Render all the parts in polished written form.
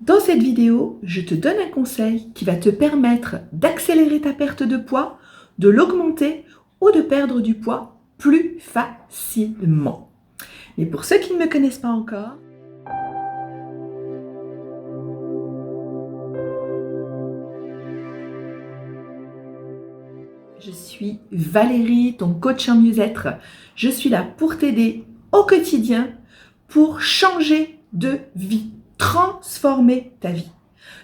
Dans cette vidéo, je te donne un conseil qui va te permettre d'accélérer ta perte de poids, de l'augmenter ou de perdre du poids plus facilement. Mais pour ceux qui ne me connaissent pas encore, je suis Valérie, ton coach en mieux-être. Je suis là pour t'aider au quotidien pour changer de vie, transformer ta vie.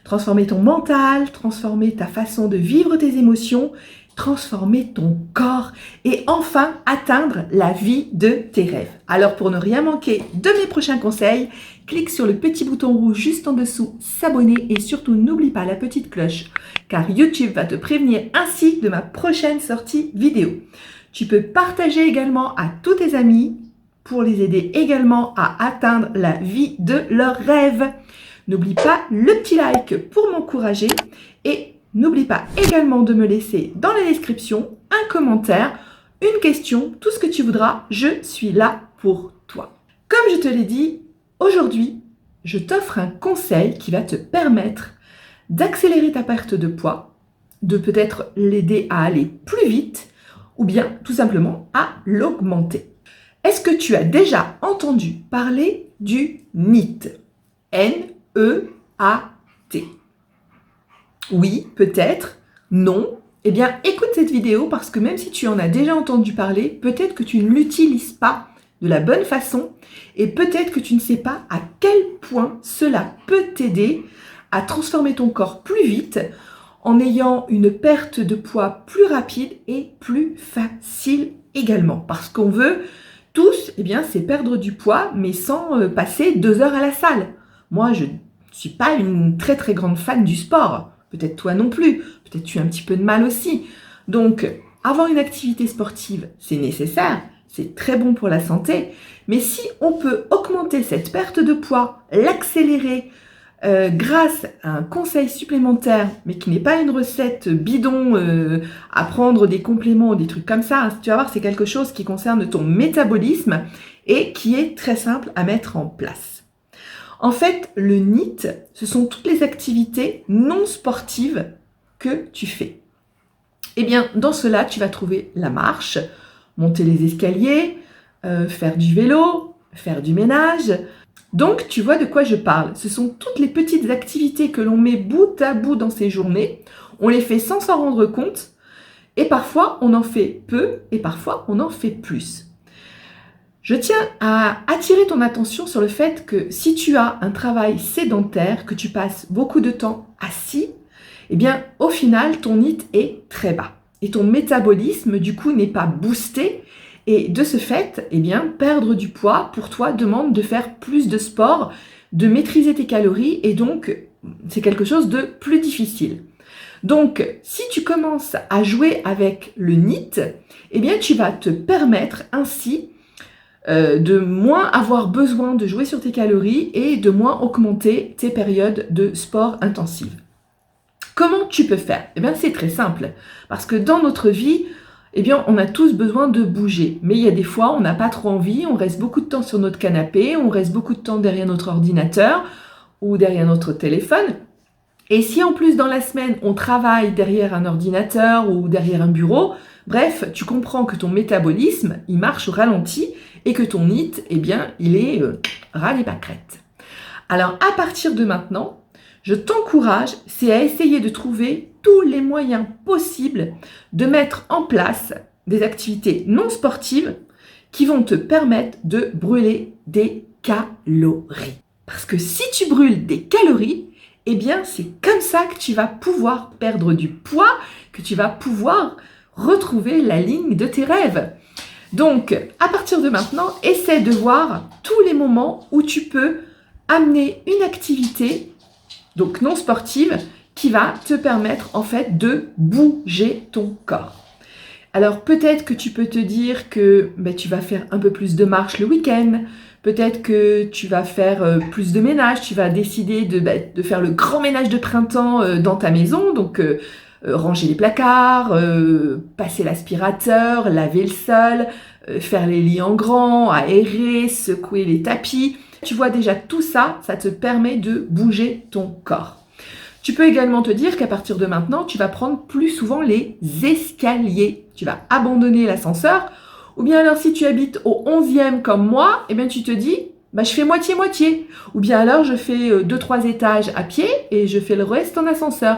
Transformer ton mental, transformer ta façon de vivre tes émotions, transformer ton corps et enfin atteindre la vie de tes rêves. Alors pour ne rien manquer de mes prochains conseils, clique sur le petit bouton rouge juste en dessous, s'abonner et surtout n'oublie pas la petite cloche car YouTube va te prévenir ainsi de ma prochaine sortie vidéo. Tu peux partager également à tous tes amis pour les aider également à atteindre la vie de leurs rêves. N'oublie pas le petit like pour m'encourager et n'oublie pas également de me laisser dans la description un commentaire, une question, tout ce que tu voudras, je suis là pour toi. Comme je te l'ai dit, aujourd'hui, je t'offre un conseil qui va te permettre d'accélérer ta perte de poids, de peut-être l'aider à aller plus vite ou bien tout simplement à l'augmenter. Est-ce que tu as déjà entendu parler du NEAT? N-E-A-T. Oui, peut-être, non. Eh bien, écoute cette vidéo parce que même si tu en as déjà entendu parler, peut-être que tu ne l'utilises pas de la bonne façon et peut-être que tu ne sais pas à quel point cela peut t'aider à transformer ton corps plus vite en ayant une perte de poids plus rapide et plus facile également. Parce qu'on veut tous, eh bien, c'est perdre du poids, mais sans passer 2 heures à la salle. Moi, je ne suis pas une très très grande fan du sport. Peut-être toi non plus. Peut-être tu as un petit peu de mal aussi. Donc, avoir une activité sportive, c'est nécessaire. C'est très bon pour la santé. Mais si on peut augmenter cette perte de poids, l'accélérer grâce à un conseil supplémentaire, mais qui n'est pas une recette bidon à prendre des compléments ou des trucs comme ça, tu vas voir, c'est quelque chose qui concerne ton métabolisme et qui est très simple à mettre en place. En fait, le NEAT, ce sont toutes les activités non sportives que tu fais. Eh bien, dans cela, tu vas trouver la marche, monter les escaliers, faire du vélo, faire du ménage. Donc, tu vois de quoi je parle. Ce sont toutes les petites activités que l'on met bout à bout dans ces journées. On les fait sans s'en rendre compte. Et parfois, on en fait peu et parfois, on en fait plus. Je tiens à attirer ton attention sur le fait que si tu as un travail sédentaire, que tu passes beaucoup de temps assis, eh bien, au final, ton NEAT est très bas. Et ton métabolisme, du coup, n'est pas boosté. Et de ce fait, eh bien, perdre du poids, pour toi, demande de faire plus de sport, de maîtriser tes calories, et donc, c'est quelque chose de plus difficile. Donc, si tu commences à jouer avec le NEAT, eh bien, tu vas te permettre ainsi de moins avoir besoin de jouer sur tes calories et de moins augmenter tes périodes de sport intensif. Comment tu peux faire? Eh bien, c'est très simple, parce que dans notre vie, eh bien, on a tous besoin de bouger. Mais il y a des fois, on n'a pas trop envie, on reste beaucoup de temps sur notre canapé, on reste beaucoup de temps derrière notre ordinateur ou derrière notre téléphone. Et si en plus, dans la semaine, on travaille derrière un ordinateur ou derrière un bureau, bref, tu comprends que ton métabolisme, il marche au ralenti et que ton NEAT, eh bien, il est ras les pâquerettes. Alors, à partir de maintenant, je t'encourage, c'est à essayer de trouver tous les moyens possibles de mettre en place des activités non sportives qui vont te permettre de brûler des calories. Parce que si tu brûles des calories, eh bien c'est comme ça que tu vas pouvoir perdre du poids, que tu vas pouvoir retrouver la ligne de tes rêves. Donc, à partir de maintenant, essaie de voir tous les moments où tu peux amener une activité donc non sportive, qui va te permettre en fait de bouger ton corps. Alors peut-être que tu peux te dire que tu vas faire un peu plus de marche le week-end, peut-être que tu vas faire plus de ménage, tu vas décider de faire le grand ménage de printemps dans ta maison, donc ranger les placards, passer l'aspirateur, laver le sol, faire les lits en grand, aérer, secouer les tapis. Tu vois déjà tout ça, ça te permet de bouger ton corps. Tu peux également te dire qu'à partir de maintenant, tu vas prendre plus souvent les escaliers. Tu vas abandonner l'ascenseur. Ou bien alors, si tu habites au 11e comme moi, eh bien, tu te dis, je fais moitié-moitié. Ou bien alors, je fais 2-3 étages à pied et je fais le reste en ascenseur.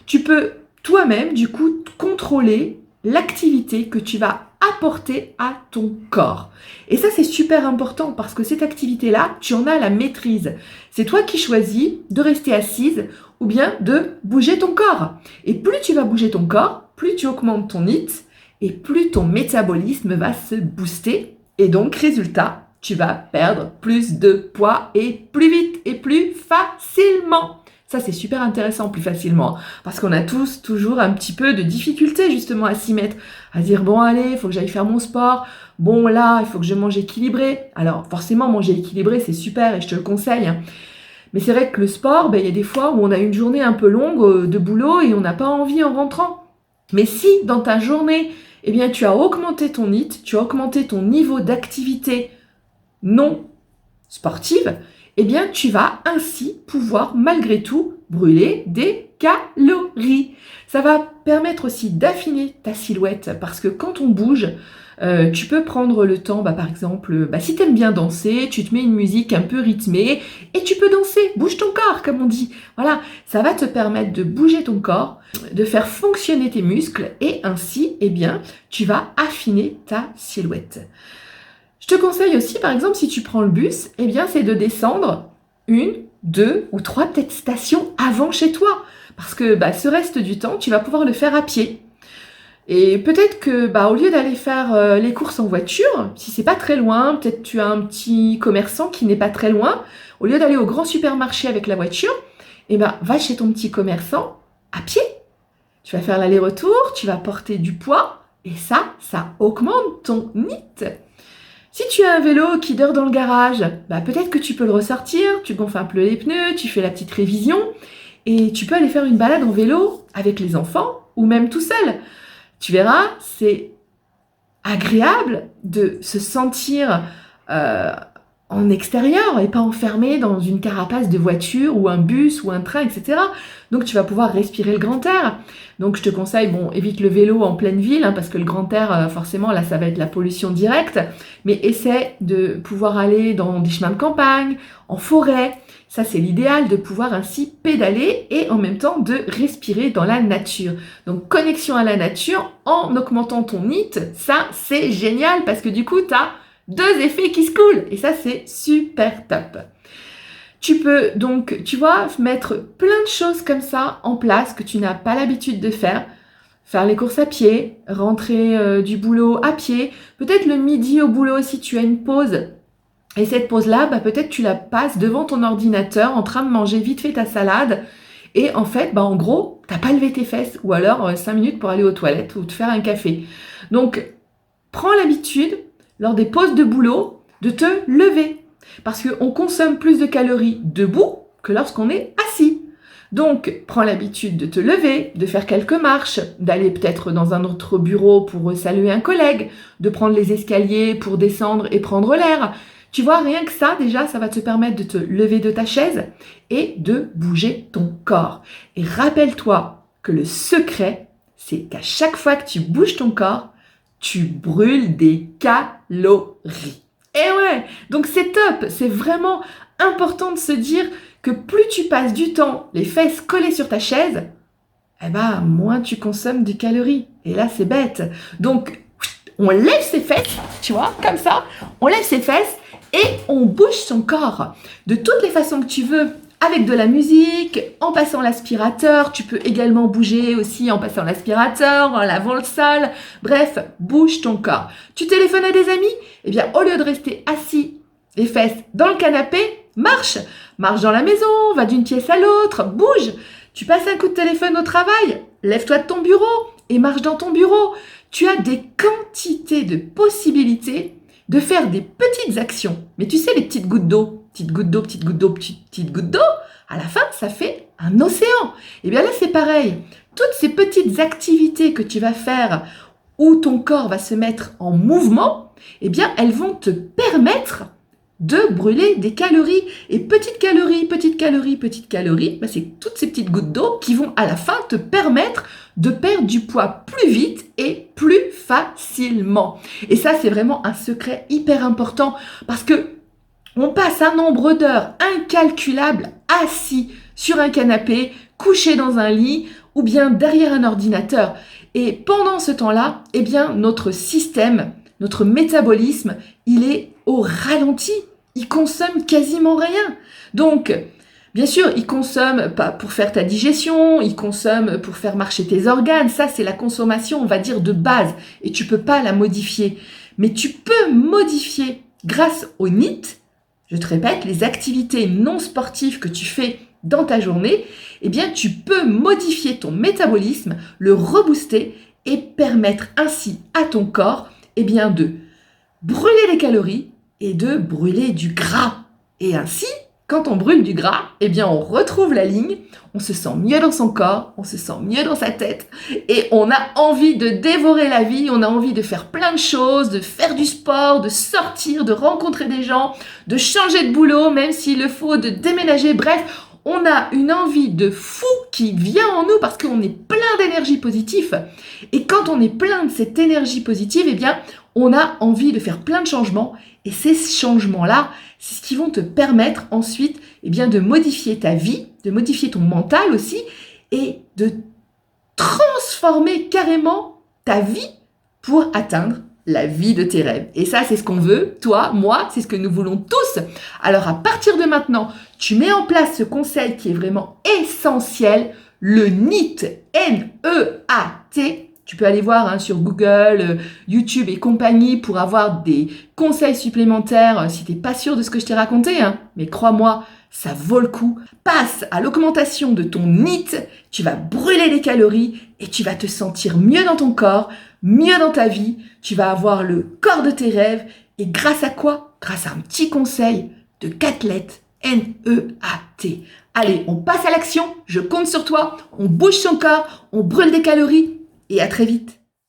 Tu peux toi-même, du coup, contrôler l'activité que tu vas apporter à ton corps. Et ça, c'est super important parce que cette activité-là, tu en as la maîtrise. C'est toi qui choisis de rester assise ou bien de bouger ton corps. Et plus tu vas bouger ton corps, plus tu augmentes ton HIIT et plus ton métabolisme va se booster. Et donc, résultat, tu vas perdre plus de poids et plus vite et plus facilement. Ça, c'est super intéressant, plus facilement, parce qu'on a tous toujours un petit peu de difficulté justement à s'y mettre, à dire bon allez, il faut que j'aille faire mon sport, bon là, il faut que je mange équilibré. Alors forcément, manger équilibré, c'est super et je te le conseille. Mais c'est vrai que le sport, il y a des fois où on a une journée un peu longue de boulot et on n'a pas envie en rentrant. Mais si dans ta journée, eh bien, tu as augmenté ton HIIT, tu as augmenté ton niveau d'activité non sportive, eh bien, tu vas ainsi pouvoir, malgré tout, brûler des calories. Ça va permettre aussi d'affiner ta silhouette parce que quand on bouge, tu peux prendre le temps, par exemple, si tu aimes bien danser, tu te mets une musique un peu rythmée et tu peux danser, bouge ton corps, comme on dit. Voilà, ça va te permettre de bouger ton corps, de faire fonctionner tes muscles et ainsi, eh bien, tu vas affiner ta silhouette. Je te conseille aussi, par exemple, si tu prends le bus, eh bien, c'est de descendre 1, 2 ou 3 peut-être stations avant chez toi. Parce que ce reste du temps, tu vas pouvoir le faire à pied. Et peut-être que au lieu d'aller faire les courses en voiture, si c'est pas très loin, peut-être tu as un petit commerçant qui n'est pas très loin, au lieu d'aller au grand supermarché avec la voiture, va chez ton petit commerçant à pied. Tu vas faire l'aller-retour, tu vas porter du poids et ça augmente ton HIIT. Si tu as un vélo qui dort dans le garage, peut-être que tu peux le ressortir, tu gonfles un peu les pneus, tu fais la petite révision et tu peux aller faire une balade en vélo avec les enfants ou même tout seul. Tu verras, c'est agréable de se sentir en extérieur et pas enfermé dans une carapace de voiture ou un bus ou un train, etc. Donc tu vas pouvoir respirer le grand air. Donc je te conseille, évite le vélo en pleine ville, parce que le grand air, forcément, là, ça va être la pollution directe. Mais essaie de pouvoir aller dans des chemins de campagne, en forêt. Ça, c'est l'idéal de pouvoir ainsi pédaler et en même temps de respirer dans la nature. Donc connexion à la nature en augmentant ton HIIT, ça, c'est génial parce que du coup, tu as 2 effets qui se coulent et ça, c'est super top. Tu peux donc, tu vois, mettre plein de choses comme ça en place que tu n'as pas l'habitude de faire. Faire les courses à pied, rentrer du boulot à pied. Peut-être le midi au boulot si tu as une pause. Et cette pause-là, peut-être tu la passes devant ton ordinateur en train de manger vite fait ta salade. Et en fait, en gros, tu n'as pas levé tes fesses. Ou alors 5 minutes pour aller aux toilettes ou te faire un café. Donc, prends l'habitude, lors des pauses de boulot, de te lever. Parce qu'on consomme plus de calories debout que lorsqu'on est assis. Donc, prends l'habitude de te lever, de faire quelques marches, d'aller peut-être dans un autre bureau pour saluer un collègue, de prendre les escaliers pour descendre et prendre l'air. Tu vois, rien que ça, déjà, ça va te permettre de te lever de ta chaise et de bouger ton corps. Et rappelle-toi que le secret, c'est qu'à chaque fois que tu bouges ton corps, tu brûles des calories. Et ouais, donc c'est top, c'est vraiment important de se dire que plus tu passes du temps les fesses collées sur ta chaise, moins tu consommes de calories. Et là, c'est bête. Donc, on lève ses fesses, tu vois, comme ça, on lève ses fesses et on bouge son corps de toutes les façons que tu veux. Avec de la musique, en passant l'aspirateur, tu peux également bouger aussi en passant l'aspirateur, en lavant le sol. Bref, bouge ton corps. Tu téléphones à des amis? Au lieu de rester assis, les fesses dans le canapé, marche. Marche dans la maison, va d'une pièce à l'autre, bouge. Tu passes un coup de téléphone au travail, lève-toi de ton bureau et marche dans ton bureau. Tu as des quantités de possibilités de faire des petites actions. Mais tu sais, les petites gouttes d'eau, petite goutte d'eau, petite goutte d'eau, petite goutte d'eau, à la fin, ça fait un océan. Et bien là, c'est pareil. Toutes ces petites activités que tu vas faire où ton corps va se mettre en mouvement, elles vont te permettre de brûler des calories. Et petites calories, petites calories, petites calories, ben c'est toutes ces petites gouttes d'eau qui vont à la fin te permettre de perdre du poids plus vite et plus facilement. Et ça, c'est vraiment un secret hyper important parce que on passe un nombre d'heures incalculable assis sur un canapé, couché dans un lit ou bien derrière un ordinateur. Et pendant ce temps-là, eh bien, notre système, notre métabolisme, il est au ralenti. Il consomme quasiment rien. Donc, bien sûr, il consomme pas pour faire ta digestion, il consomme pour faire marcher tes organes. Ça, c'est la consommation, on va dire, de base. Et tu peux pas la modifier. Mais tu peux modifier grâce au NEAT, je te répète, les activités non sportives que tu fais dans ta journée, eh bien, tu peux modifier ton métabolisme, le rebooster et permettre ainsi à ton corps, eh bien, de brûler les calories et de brûler du gras. Et ainsi, quand on brûle du gras, eh bien, on retrouve la ligne, on se sent mieux dans son corps, on se sent mieux dans sa tête et on a envie de dévorer la vie, on a envie de faire plein de choses, de faire du sport, de sortir, de rencontrer des gens, de changer de boulot, même s'il le faut, de déménager, bref, on a une envie de fou qui vient en nous parce qu'on est plein d'énergie positive. Et quand on est plein de cette énergie positive, eh bien, on a envie de faire plein de changements. Et ces changements-là, c'est ce qui vont te permettre ensuite, eh bien, de modifier ta vie, de modifier ton mental aussi, et de transformer carrément ta vie pour atteindre la vie de tes rêves. Et ça, c'est ce qu'on veut, toi, moi, c'est ce que nous voulons tous. Alors, à partir de maintenant, tu mets en place ce conseil qui est vraiment essentiel, le NEAT, N-E-A-T. Tu peux aller voir sur Google, YouTube et compagnie pour avoir des conseils supplémentaires si tu n'es pas sûr de ce que je t'ai raconté. Mais crois-moi, ça vaut le coup. Passe à l'augmentation de ton NEAT, tu vas brûler les calories et tu vas te sentir mieux dans ton corps, mieux dans ta vie. Tu vas avoir le corps de tes rêves. Et grâce à quoi? Grâce à un petit conseil de 4 lettres, N-E-A-T. Allez, on passe à l'action, je compte sur toi, on bouge son corps, on brûle des calories et à très vite.